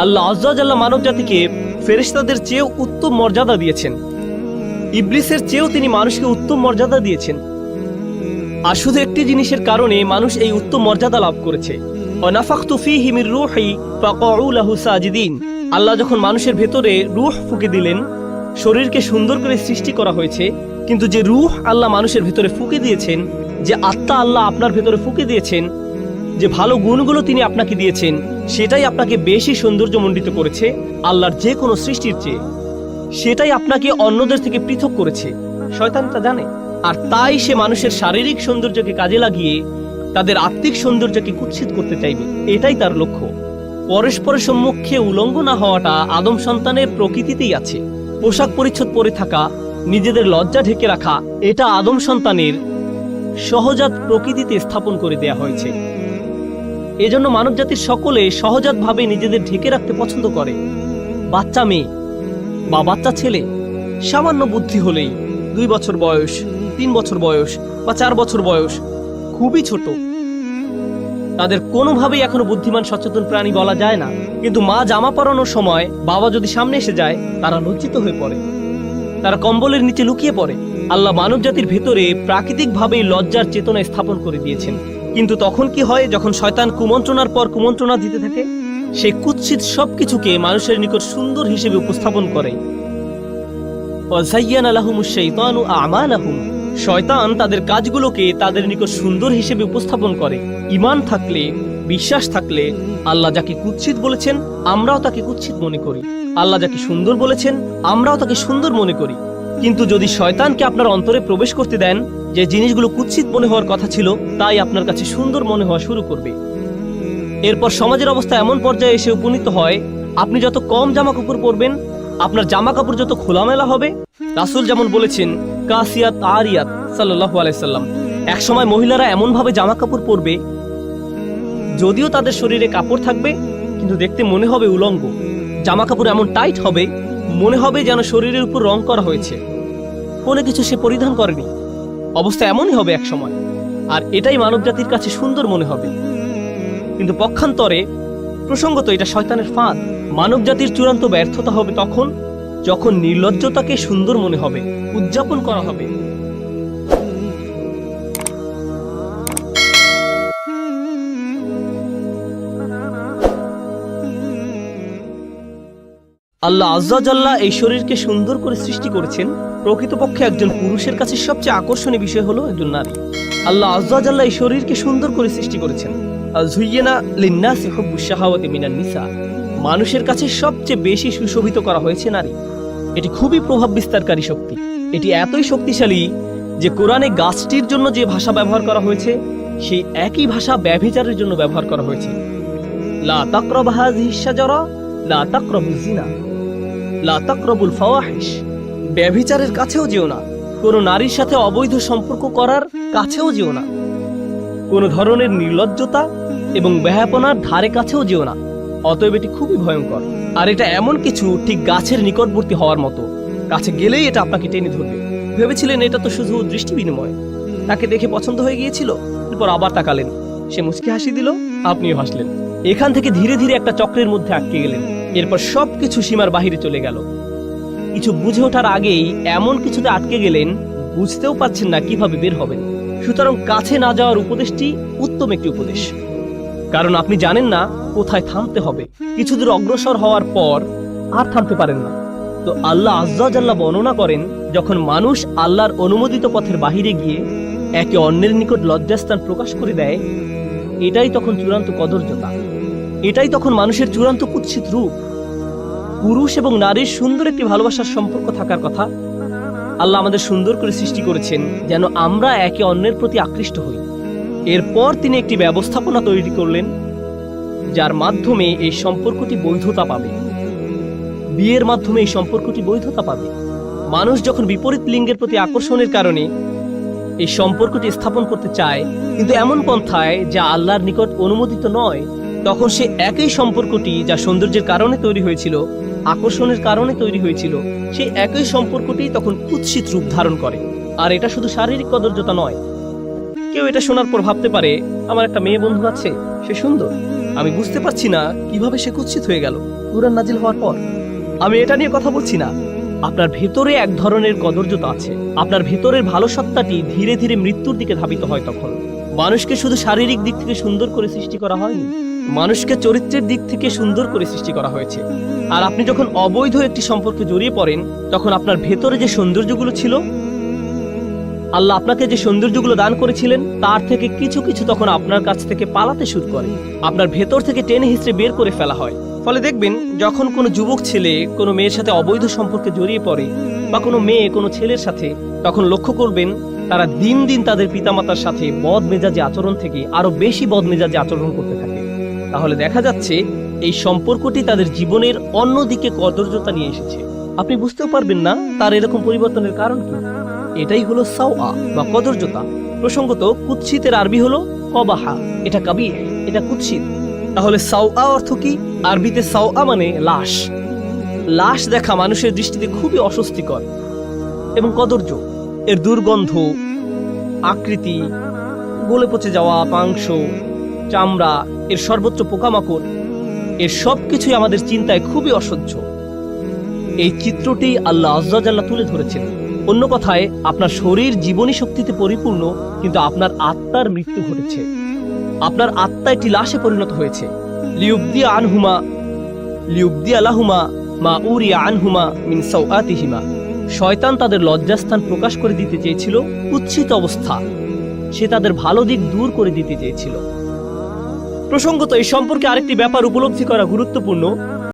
আল্লাহ আয্যা ওয়া জাল্লা মানব জাতিকে ফেরেশতাদের চেয়েও উত্তম মর্যাদা দিয়েছেন। ইবলিসের চেয়েও তিনি মানুষকে উত্তম মর্যাদা দিয়েছেন। আর শুধু একটি জিনিসের কারণে মানুষ এই উত্তম মর্যাদা লাভ করেছে, ওয়ানাফাখতু ফীহি মির রূহি ফাকাউ লাহু সাজিদিন। আল্লাহ যখন মানুষের ভেতরে রূহ ফুঁকে দিলেন, শরীরকে সুন্দর করে সৃষ্টি করা হয়েছে, কিন্তু যে রূহ আল্লাহ মানুষের ভেতরে ফুঁকে দিয়েছেন, যে আত্মা আল্লাহ আপনার ভেতরে ফুঁকে দিয়েছেন, যে ভালো গুণগুলো তিনি আপনাকে দিয়েছেন, সেটাই আপনাকে বেশি সৌন্দর্যমণ্ডিত করেছে আল্লাহর যে কোনো সৃষ্টির চেয়ে। সেটাই আপনাকে অন্যদের থেকে পৃথক করেছে। শয়তান তা জানে, আর তাই সে মানুষের শারীরিক সৌন্দর্যকে কাজে লাগিয়ে তাদের আত্মিক সৌন্দর্যকে কুৎসিত করতে চাইবে। এটাই তার লক্ষ্য। পরস্পরের সম্মুখে উলঙ্গ না হওয়াটা আদম সন্তানের প্রকৃতিতেই আছে। পোশাক পরিচ্ছদ পরে থাকা, নিজেদের লজ্জা ঢেকে রাখা, এটা আদম সন্তানের সহজাত প্রকৃতিতে স্থাপন করে দেয়া হয়েছে। এজন্য মানব জাতির সকলে সহজাতভাবে নিজেদের ঢেকে রাখতে পছন্দ করে। বাচ্চা মেয়ে বা বাচ্চা ছেলে সামান্য বুদ্ধি হলেই 2 বছর বয়স, 3 বছর বয়স বা 4 বছর বয়স, খুবই ছোট, তাদের কোনোভাবেই এখনো বুদ্ধিমান সচেতন প্রাণী বলা যায় না। কিন্তু মা জামা পরানোর সময় বাবা যদি সামনে এসে যায়, তারা লজ্জিত হয়ে পড়ে, তারা কম্বলের নিচে লুকিয়ে পড়ে। আল্লাহ মানব জাতির ভেতরে প্রাকৃতিকভাবেই লজ্জার চেতনা স্থাপন করে দিয়েছেন। কিন্তু তখন কি হয়, যখন শয়তান কুমন্ত্রণার পর কুমন্ত্রণা দিতে থাকে, সেই কুৎসিত সবকিছুকে মানুষের নিকট সুন্দর হিসেবে উপস্থাপন করে। ওয়াযায়্যানা লাহুমুশ শাইতানু আ'মালাহুম। শয়তান তাদের কাজগুলোকে তাদের নিকট সুন্দর হিসেবে উপস্থাপন করে। ঈমান থাকলে, বিশ্বাস থাকলে, আল্লাহ যাকে কুৎসিত বলেছেন আমরাও তাকে কুৎসিত মনে করি, আল্লাহ যাকে সুন্দর বলেছেন আমরাও তাকে সুন্দর মনে করি। কিন্তু যদি শয়তানকে আপনার অন্তরে প্রবেশ করতে দেন, যে জিনিসগুলো কুৎসিত মনে হওয়ার কথা ছিল তাই আপনার কাছে সুন্দর মনে হওয়া শুরু করবে। এরপর সমাজের অবস্থা এমন পর্যায়ে এসে উপনীত হয়, আপনি যত কম জামা কাপড় পরবেন, আপনার জামা কাপড় যত খোলামেলা হবে। রাসূল যেমন বলেছেন, কাসিয়াত আরিয়াত সাল্লাল্লাহু আলাইহি সাল্লাম, এক সময় মহিলারা এমন ভাবে জামা কাপড় পরবে, যদিও তাদের শরীরে কাপড় থাকবে কিন্তু দেখতে মনে হবে উলঙ্গ। জামা কাপড় এমন টাইট হবে, মনে হবে যেন শরীরের উপর রং করা হয়েছে, কোনো কিছু সে পরিধান করেনি। অবস্থা এমনই হবে এক সময়, আর এটাই মানব জাতির কাছে সুন্দর মনে হবে। কিন্তু পক্ষান্তরে প্রসঙ্গত এটা শয়তানের ফাঁদ। মানব জাতির চূড়ান্ত ব্যর্থতা হবে তখন, যখন নির্লজ্জতাকে সুন্দর মনে হবে, উদযাপন করা হবে। আল্লাহ আয্যা ওয়া জাল্লা এই শরীরকে সুন্দর করে সৃষ্টি করেছেন। প্রকৃতপক্ষে একজন পুরুষের কাছে সবচেয়ে আকর্ষণীয় বিষয় হলো একজন নারী। আল্লাহ আয্যা ওয়া জাল্লা এই শরীরকে সুন্দর করে সৃষ্টি করেছেন। যুয়্যিনা লিন-নাসি হুব্বুশ শাহাওয়াতি মিনান নিসা। মানুষের কাছে সবচেয়ে বেশি সুশোভিত করা হয়েছে নারী। এটি খুবই প্রভাব বিস্তারকারী শক্তি। এটি এতই শক্তিশালী যে কোরআনে গাছটির জন্য যে ভাষা ব্যবহার করা হয়েছে, সেই একই ভাষা ব্যভিচারের জন্য ব্যবহার করা হয়েছে। লা তাকরাবু হাযিহিশ শাজারা লা তাকরাবুজ জিনা লা তাকরাবুল ফাওয়াহিশ। ব্যভিচারের কাছেও যেও না, কোনো নারীর সাথে অবৈধ সম্পর্ক করার কাছেও যেও না, কোনো ধরনের নির্লজ্জতা এবং বেহায়াপনার ধারে কাছেও যেও না। অতএব এটি খুবই ভয়ঙ্কর। আর এটা এমন কিছু, ঠিক গাছের নিকটবর্তী হওয়ার মতো, কাছে গেলেই এটা আপনাকে টেনে ধরবে। ভেবেছিলেন এটা তো শুধু দৃষ্টি বিনিময়, তাকে দেখে পছন্দ হয়ে গিয়েছিল, এরপর আবার তাকালেন, সে মুচকি হাসি দিল, আপনিও হাসলেন। এখান থেকে ধীরে ধীরে একটা চক্রের মধ্যে আটকে গেলেন। এরপর সবকিছু সীমার বাহিরে চলে গেল। কিছু বুঝে ওঠার আগেই এমন কিছুতে আটকে গেলেন, বুঝতেও পারছেন না কিভাবে বের হবেন। সুতরাং কাছে না যাওয়ার উপদেশটি উত্তম একটি উপদেশ, কারণ আপনি জানেন না কোথায় থামতে হবে। কিছু দূর অগ্রসর হওয়ার পর আর থামতে পারেন না। তো আল্লাহ আয্যা ওয়া জাল্লা বর্ণনা করেন, যখন মানুষ আল্লাহর অনুমোদিত পথের বাহিরে গিয়ে একে অন্যের নিকট লজ্জাস্থান প্রকাশ করে দেয়, এটাই তখন চূড়ান্ত কদর্যতা, এটাই তখন মানুষের চূড়ান্ত কুৎসিত রূপ। পুরুষ এবং নারীর সুন্দর একটি ভালোবাসার সম্পর্ক থাকার কথা। আল্লাহ আমাদের সুন্দর করে সৃষ্টি করেছেন যেন আমরা একে অন্যের প্রতি আকৃষ্ট হই। এরপর তিনি একটি ব্যবস্থাপনা তৈরি করলেন, যার মাধ্যমে এই সম্পর্কটি বৈধতা পাবে। বিয়ের মাধ্যমে এই সম্পর্কটি বৈধতা পাবে। মানুষ যখন বিপরীত লিঙ্গের প্রতি আকর্ষণের কারণে এই সম্পর্কটি স্থাপন করতে চায়, কিন্তু এমন পন্থায় যা আল্লাহর নিকট অনুমোদিত নয়, তখন সে একই সম্পর্কটি যা সৌন্দর্যের কারণে তৈরি হয়েছিল, আকর্ষণের কারণে তৈরি হয়েছিল, সেই একই সম্পর্কটি তখন কুৎসিত রূপ ধারণ করে। আর এটা শুধু শারীরিক কদর্যতা নয়। কেউ এটা শোনার পর ভাবতে পারে, আমার একটা মেয়ে বন্ধু আছে, সে সুন্দর, আমি বুঝতে পারছি না কিভাবে সে কুৎসিত হয়ে গেল কুরআন নাজিল হওয়ার পর। আমি এটা নিয়ে কথা বলছি না। আপনার ভেতরে এক ধরনের কদর্যতা আছে। আপনার ভেতরের ভালো সত্তাটি ধীরে ধীরে মৃত্যুর দিকে ধাবিত হয়। তখন মানুষকে শুধু শারীরিক দিক থেকে সুন্দর করে সৃষ্টি করা হয়নি, মানুষকে চরিত্রের দিক থেকে সুন্দর করে সৃষ্টি করা হয়েছে। আর আপনি যখন অবৈধ একটি সম্পর্কে জড়িয়ে পড়েন, তখন আপনার ভেতরে যে সৌন্দর্যগুলো ছিল, আল্লাহ আপনাকে যে সৌন্দর্যগুলো দান করেছিলেন, তার থেকে কিছু কিছু তখন আপনার কাছ থেকে পালাতে শুরু করে। আপনার ভেতর থেকে টেনে হিঁচড়ে বের করে ফেলা হয়। ফলে দেখবেন, যখন কোনো যুবক ছেলে কোনো মেয়ের সাথে অবৈধ সম্পর্কে জড়িয়ে পড়ে, বা কোনো মেয়ে কোনো ছেলের সাথে, তখন লক্ষ্য করবেন তারা দিন দিন তাদের পিতামাতার সাথে বদমেজাজি আচরণ থেকে আরো বেশি বদমেজাজি আচরণ করতে থাকে। তাহলে দেখা যাচ্ছে এই সম্পর্কটি তাদের জীবনের অন্যদিকে কদর্যতা নিয়ে এসেছে। আপনি বুঝতেও পারবেন না তার এরকম পরিবর্তনের কারণ কি। এটাই হলো সাওয়া বা কদর্যতা। প্রসঙ্গত, কুৎসিতের আরবি হলো কবাহা, এটা কাবিহ, এটা কুৎসিত। তাহলে সাওয়া অর্থ কি? আরবিতে সাওয়া মানে লাশ। লাশ দেখা মানুষের দৃষ্টিতে খুবই অস্বস্তিকর এবং কদর্য। এর দুর্গন্ধ, আকৃতি, গলে পচে যাওয়া মাংস, চামড়া, এর সর্বোচ্চ পোকামাকড়, এর সবকিছুই আমাদের চিন্তায় খুবই অসহ্য। এই চিত্রটি আল্লাহ আয্যা ওয়া জাল্লা তুলে ধরেছেন। অন্য কথায়, আপনার শরীর জীবনী শক্তিতে পরিপূর্ণ, কিন্তু আপনার আত্মার মৃত্যু ঘটেছে। আপনার আত্মা একটি লাশে পরিণত হয়েছে। লিউবদিয়া লাহুমা মা উরিয়া আনহুমা মিন সাওআতিহিমা। শয়তান তাদের লজ্জাস্থান প্রকাশ করে দিতে চেয়েছিল কুৎসিত অবস্থা। সে তাদের ভালো দিক দূর করে দিতে চেয়েছিল। প্রসঙ্গত, এই সম্পর্কে আরেকটি ব্যাপার উপলব্ধি করা গুরুত্বপূর্ণ।